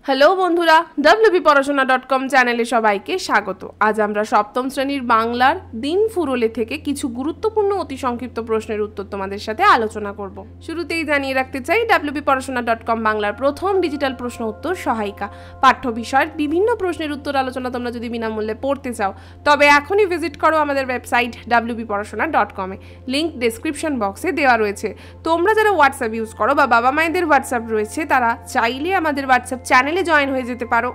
Hello বন্ধুরা, wbporashona.com চ্যানেলে সবাইকে স্বাগত। আজ আমরা সপ্তম শ্রেণীর বাংলার দিন ফুরোলে থেকে কিছু গুরুত্বপূর্ণ অতি সংক্ষিপ্ত প্রশ্নের উত্তর তোমাদের সাথে আলোচনা করব। শুরুতেই জানিয়ে রাখতে চাই, wbporashona.com বাংলার প্রথম ডিজিটাল প্রশ্ন উত্তর সহায়িকা। পাঠ্য বিষয়ের বিভিন্ন প্রশ্নের উত্তর আলোচনা তোমরা যদি বিনামূল্যে পড়তে চাও তবে এখনই ভিজিট করো আমাদের ওয়েবসাইট wbporashona.com এ। লিংক ডেসক্রিপশন বক্সে দেওয়া রয়েছে। তোমরা যারা হোয়াটসঅ্যাপ ইউজ করো বা বাবা মায়েদের হোয়াটসঅ্যাপ রয়েছে তারা চাইলে আমাদের হোয়াটসঅ্যাপ চ্যানেলে জয়েন হয়ে যেতে পারো।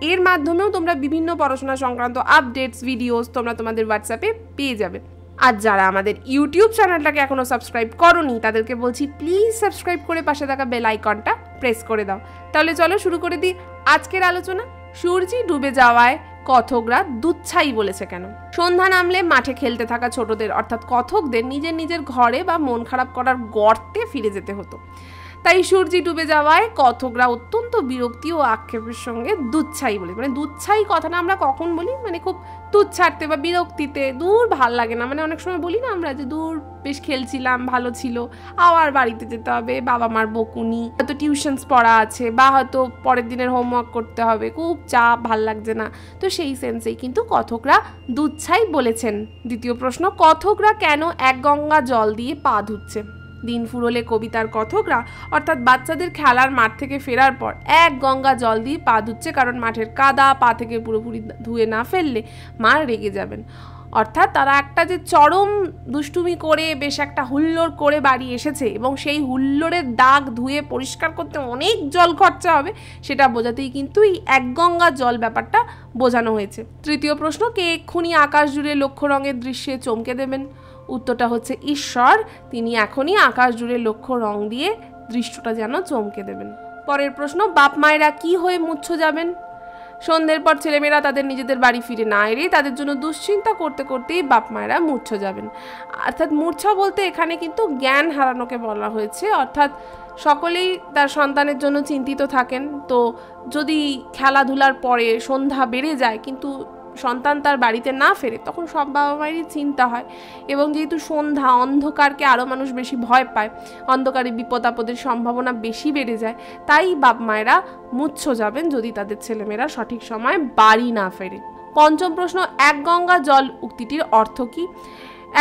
এর মাধ্যমেও তোমরা বিভিন্ন পড়াশোনা সংক্রান্ত আপডেটস ভিডিওস তোমরা তোমাদের হোয়াটসঅ্যাপে পেয়ে যাবে। আর যারা আমাদের ইউটিউব চ্যানেলটাকে এখনো সাবস্ক্রাইব করোনি তাদেরকে বলছি প্লিজ সাবস্ক্রাইব করে পাশে থাকা বেল আইকনটা প্রেস করে দাও। তাহলে চলো শুরু করে দিই আজকের আলোচনা। সূর্যি ডুবে যাওয়ায় কথকরা দুচ্ছাই বলেছে কেন? সন্ধ্যা নামলে মাঠে খেলতে থাকা ছোটদের অর্থাৎ কথকদের নিজের নিজের ঘরে বা মন খারাপ করার গর্তে ফিরে যেতে হতো। তাই সূর্যি ডুবে যাওয়ায় কথকরা অত্যন্ত বিরক্তি ও আক্ষেপের সঙ্গে দুচ্ছাই বলে। মানে দুচ্ছাই কথাটা আমরা কখন বলি? মানে খুব তুচ্ছার্থে বা বিরক্তিতে, দূর ভাল লাগে না। মানে অনেক সময় বলি না আমরা যে দূর বেশ খেলছিলাম, ভালো ছিল, আবার বাড়িতে যেতে হবে, বাবা মার বকুনি, হয়তো টিউশনস পড়া আছে বা হয়তো পরের দিনের হোমওয়ার্ক করতে হবে, খুব চাপ, ভাল লাগছে না। তো সেই সেন্সেই কিন্তু কথকরা দুচ্ছাই বলেছেন। দ্বিতীয় প্রশ্ন, কথকরা কেন এক গঙ্গা জল দিয়ে পা ধুচ্ছে? দিন ফুরোলে কবিতার কথকরা অর্থাৎ বাচ্চাদের খেলার মাঠ থেকে ফেরার পর এক গঙ্গা জল দিয়ে পা ধুচ্ছে, কারণ মাঠের কাদা পা থেকে পুরোপুরি ধুয়ে না ফেললে মা রেগে যাবেন। অর্থাৎ তারা একটা যে চরম দুষ্টুমি করে বেশ একটা হুল্লোড় করে বাড়ি এসেছে এবং সেই হুল্লোড়ের দাগ ধুয়ে পরিষ্কার করতে অনেক জল খরচা হবে, সেটা বোঝাতেই কিন্তু এই এক গঙ্গা জল ব্যাপারটা বোঝানো হয়েছে। তৃতীয় প্রশ্ন, কে এক্ষুনি আকাশ জুড়ে লক্ষ রঙের দৃশ্যে চমকে দেবেন? উত্তরটা হচ্ছে ঈশ্বর। তিনি এখনই আকাশ জুড়ে লক্ষ রং দিয়ে দৃশ্যটা যেন চমকে দেবেন। পরের প্রশ্ন, বাপ মায়েরা কি হয়ে মুচ্ছ যাবেন? সন্ধ্যের পর ছেলেমেয়েরা তাদের নিজেদের বাড়ি ফিরে না এলে তাদের জন্য দুশ্চিন্তা করতে করতেই বাপ মায়েরা মূর্ছ যাবেন। অর্থাৎ মূর্ছা বলতে এখানে কিন্তু জ্ঞান হারানোকে বলা হয়েছে। অর্থাৎ সকলেই তার সন্তানের জন্য চিন্তিত থাকেন। তো যদি খেলাধুলার পরে সন্ধ্যা বেড়ে যায় কিন্তু সন্তান তার বাড়িতে না ফেরে, তখন সব বাবা মায়েরই চিন্তা হয়। এবং যেহেতু সন্ধ্যা, অন্ধকারকে আরও মানুষ বেশি ভয় পায়, অন্ধকারে বিপদ আপদের সম্ভাবনা বেশি বেড়ে যায়, তাই বাপ মায়েরা মুচ্ছ যাবেন যদি তাদের ছেলেমেয়েরা সঠিক সময় বাড়ি না ফেরে। পঞ্চম প্রশ্ন, এক গঙ্গা জল উক্তিটির অর্থ কী?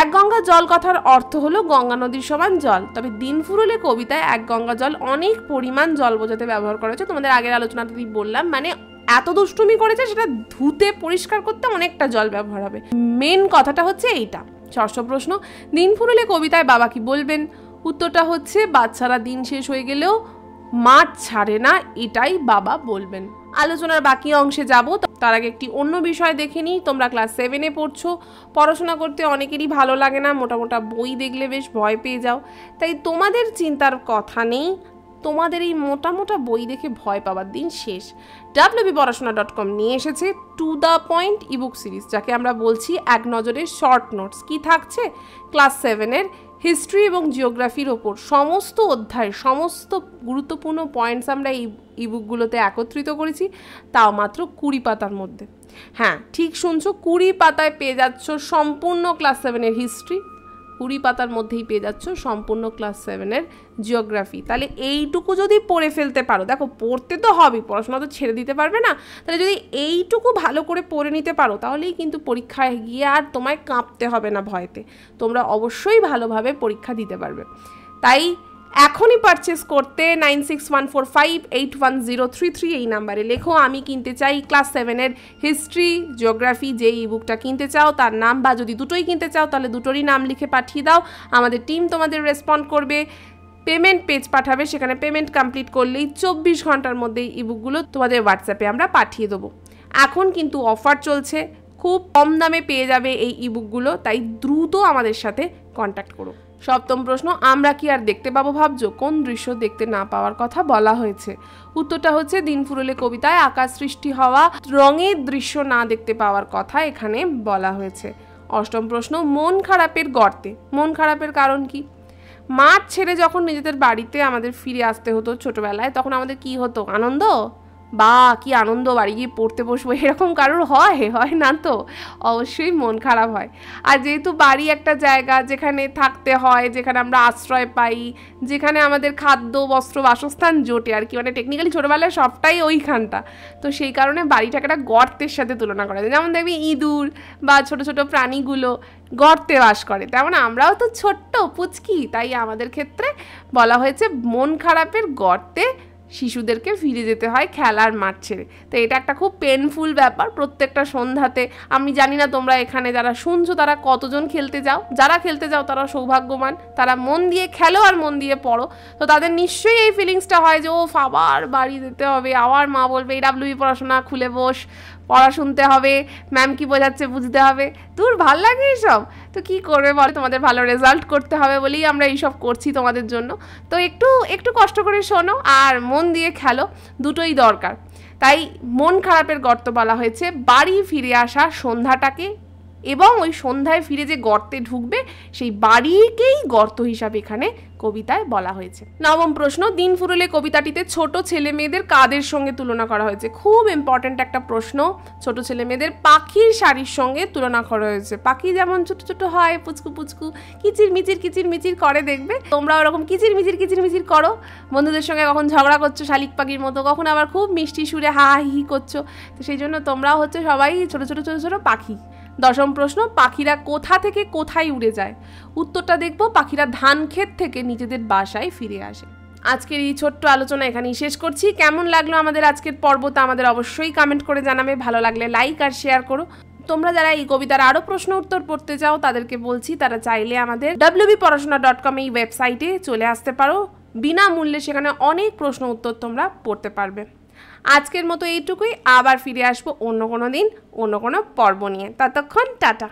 এক গঙ্গা জল কথার অর্থ হলো গঙ্গা নদীর সমান জল। তবে দিন ফুরোলে কবিতায় এক গঙ্গা জল অনেক পরিমাণ জল বোঝাতে ব্যবহার করা হয়েছে। তোমাদের আগের আলোচনাতেই বললাম, মানে এত দুষ্টুমি করেছে সেটা ধুতে পরিষ্কার করতে অনেকটা জল ব্যবহার হবে। মেন কথাটা হচ্ছে এইটা। ষষ্ঠ প্রশ্ন, দিন ফুরোলে কবিতায় বাবা কি বলবেন? উত্তরটা হচ্ছে বাচ্চারা দিন শেষ হয়ে গেলেও মাঠ ছাড়ে না, এটাই বাবা বলবেন। আলোচনার বাকি অংশে যাব, তার আগে একটি অন্য বিষয় দেখে নিই। তোমরা ক্লাস 7-এ পড়ছো, পড়াশোনা করতে অনেকেরই ভালো লাগে না, মোটা বই দেখলে বেশ ভয় পেয়ে যাও। তাই তোমাদের চিন্তার কথা নেই, তোমাদের এই মোটা বই দেখে ভয় পাওয়ার দিন শেষ। wbporashona.com নিয়ে এসেছে to the point ebook series, যাকে আমরা বলছি এক নজরে শর্ট নোটস। কি থাকছে? ক্লাস 7-এর হিস্ট্রি এবং জিওগ্রাফির ওপর সমস্ত অধ্যায়, সমস্ত গুরুত্বপূর্ণ পয়েন্টস আমরা এই ইবুকগুলোতে একত্রিত করেছি, তাও মাত্র 20 পাতার মধ্যে। হ্যাঁ, ঠিক শুনছো, 20 পাতায় পেয়ে যাচ্ছ সম্পূর্ণ ক্লাস 7-এর হিস্ট্রি, 20 পাতার মধ্যেই পেয়ে যাচ্ছ সম্পূর্ণ ক্লাস 7-এর জিওগ্রাফি। তাহলে এইটুকু যদি পড়ে ফেলতে পারো, দেখো পড়তে তো হবে, পড়াশোনা তো ছেড়ে দিতে পারবে না, তাহলে যদি এইটুকু ভালো করে পড়ে নিতে পারো তাহলেই কিন্তু পরীক্ষায় গিয়ে আর তোমায় কাঁপতে হবে না ভয়তে। তোমরা অবশ্যই ভালোভাবে পরীক্ষা দিতে পারবে। তাই এখনই পারচেস করতে 9614581033 এই নাম্বারে লেখো, আমি কিনতে চাই ক্লাস 7-এর হিস্ট্রি জিওগ্রাফি। যে ইবুকটা কিনতে চাও তার নাম, বা যদি দুটোই কিনতে চাও তাহলে দুটোরই নাম লিখে পাঠিয়ে দাও। আমাদের টিম তোমাদের রেসপন্ড করবে, পেমেন্ট পেজ পাঠাবে, সেখানে পেমেন্ট কমপ্লিট করলেই 24 ঘন্টার মধ্যে ইবুকগুলো তোমাদের হোয়াটসঅ্যাপে আমরা পাঠিয়ে দেবো। এখন কিন্তু অফার চলছে, খুব কম দামে পেয়ে যাবে এই ইবুকগুলো, তাই দ্রুত আমাদের সাথে কন্ট্যাক্ট করো। সপ্তম প্রশ্ন, আমরা কি আর দেখতে পাবো ভাবছো? কোন দৃশ্য দেখতে না পাওয়ার কথা বলা হয়েছে? উত্তরটা হচ্ছে দিন ফুরোলে কবিতায় আকাশ সৃষ্টি হওয়া রঙের দৃশ্য না দেখতে পাওয়ার কথা এখানে বলা হয়েছে। অষ্টম প্রশ্ন, মন খারাপের গর্তে, মন খারাপের কারণ কি? মাঠ ছেড়ে যখন নিজেদের বাড়িতে আমাদের ফিরে আসতে হতো ছোটবেলায়, তখন আমাদের কি হতো? আনন্দ? বা কি আনন্দ, বাড়ি গিয়ে পড়তে বসবো, এরকম কারোর হয় না তো? অবশ্যই মন খারাপ হয়। আর যেহেতু বাড়ি একটা জায়গা যেখানে থাকতে হয়, যেখানে আমরা আশ্রয় পাই, যেখানে আমাদের খাদ্য, বস্ত্র, বাসস্থান জোটে আর কি, মানে টেকনিক্যালি ছোটোবেলায় সবটাই ওইখানটা, তো সেই কারণে বাড়িটাকে একটা গর্তের সাথে তুলনা করা যায়। যেমন দেখবি ইঁদুর বা ছোট ছোট প্রাণীগুলো গর্তে বাস করে, তেমন আমরাও তো ছোট্ট পুচকি, তাই আমাদের ক্ষেত্রে বলা হয়েছে মন খারাপের গর্তে শিশুদেরকে ফিরে যেতে হয় খেলার মাঠ ছেড়ে। তো এটা একটা খুব পেনফুল ব্যাপার। প্রত্যেকটা সন্ধ্যাতে, আমি জানি না তোমরা এখানে যারা শুনছো তারা কতজন খেলতে যাও, যারা খেলতে যাও তারা সৌভাগ্যবান, তারা মন দিয়ে খেলো আর মন দিয়ে পড়ো, তো তাদের নিশ্চয়ই এই ফিলিংসটা হয় যে ও আবার বাড়ি যেতে হবে, আবার মা বলবে AWB পড়াশোনা, খুলে বস, পড়া শুনতে হবে, ম্যাম কি বোঝাচ্ছে বুঝতে হবে। তোর ভাল লাগে এইসব? তো কি করবে বলে, তোমাদের ভালো রেজাল্ট করতে হবে বলেই আমরা এইসব করছি তোমাদের জন্য। তো একটু কষ্ট করে শোনো আর মন দিয়ে খেলো, দুটোই দরকার। তাই মন খারাপের গর্ত বলা হয়েছে বাড়ি ফিরে আসা সন্ধ্যাটাকে, এবং ওই সন্ধ্যায় ফিরে যে গর্তে ঢুকবে সেই বাড়িকেই গর্ত হিসাবে এখানে কবিতায় বলা হয়েছে। নবম প্রশ্ন, দিন ফুরোলে কবিতাটিতে ছোট ছেলে মেয়েদের কাদের সঙ্গে তুলনা করা হয়েছে? খুব ইম্পর্টেন্ট একটা প্রশ্ন। ছোট ছেলে মেয়েদের পাখির শাড়ির সঙ্গে তুলনা করা হয়েছে। পাখি যেমন ছোট ছোট হয়, পুচকু পুচকু, কিচির মিচির করে, দেখবে তোমরা ওরকম কিচির মিচির করো, বন্ধুদের সঙ্গে কখন ঝগড়া করছো শালিক পাখির মতো, কখন আবার খুব মিষ্টি সুরে হা হি করছো। তো সেই জন্য তোমরাও হচ্ছে সবাই ছোট ছোট পাখি। দশম প্রশ্ন, পাখিরা কোথা থেকে কোথায় উড়ে যায়? উত্তরটা দেখবো, পাখিরা ধান ক্ষেত থেকে নিজেদের বাসায় ফিরে আসে। আজকের এই ছোট্ট আলোচনা এখানেই শেষ করছি। কেমন লাগলো আমাদের আজকের পর্ব তা আমাদের অবশ্যই কমেন্ট করে জানাবে। ভালো লাগলে লাইক আর শেয়ার করো। তোমরা যারা এই কবিতার আরও প্রশ্ন উত্তর পড়তে চাও তাদেরকে বলছি, তারা চাইলে আমাদের wbporashona.com এই ওয়েবসাইটে চলে আসতে পারো। বিনামূল্যে সেখানে অনেক প্রশ্ন উত্তর তোমরা পড়তে পারবে। আজকের মতো এইটুকুই, আবার ফিরে আসবো অন্য কোনো দিন অন্য কোনো পর্ব নিয়ে। ততক্ষণ টাটা।